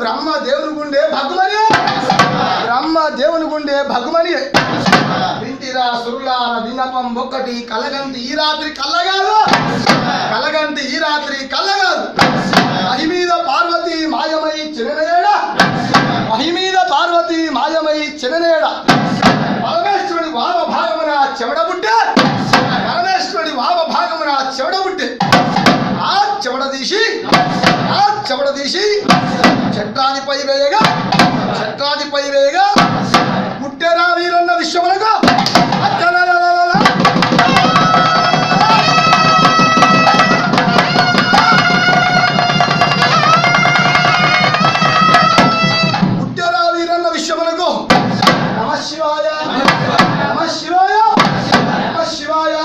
బ్రహ్మ దేవుని గుండే భగుమని బ్రహ్మ దేవుని గుండే భగుమని వింటిరా సురులార దినపం ఒక్కటి కలగంటి ఈ రాత్రి కల్లగాదు కలగంటి ఈ రాత్రి కల్లగాదు మహిమీద పార్వతి మాయమై చిరనేడ మహిమీద పార్వతి మాయమై చిరనేడ పరమేశ్వరుడి వామ భాగమున చెమడబుట్టే పరమేశ్వరుడి వామ భాగమున చెమడబుట్టే ఆ చెమడ తీసి చట్టాదిపై వేయగా పుట్టెరా వీరన్న విశ్వములకు పుట్టెరా వీరన్న విశ్వములకు నమ శివాయ నమ శివాయ నమ శివాయ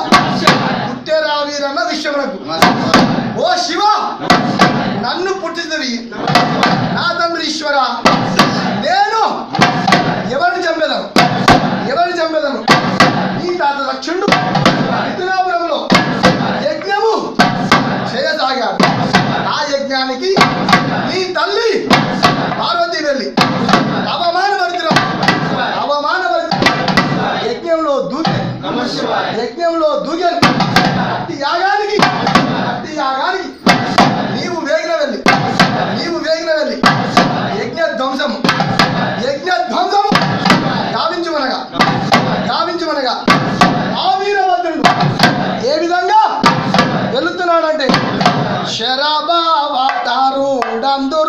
పుట్టెరా వీరన్న విశ్వములకు ఓ శివ నన్ను పుట్టింది నా తండ్రి ఈశ్వర నేను ఎవరిని చంపెదను నీ తాత దక్షుడు మిథునాపురంలో యజ్ఞము చేయసాగాడు ఆ యజ్ఞానికి నీ తల్లి పార్వతి వెళ్ళి అవమానపరిచిన యజ్ఞంలో దూకాను అట్టి యాగానికి నీవు వేగిన వెళ్ళి యజ్ఞ ధ్వంసము గావించుమనగా ఆ వీరభద్రుడు ఏ విధంగా వెళుతున్నాడంటే శరభావతారుడందు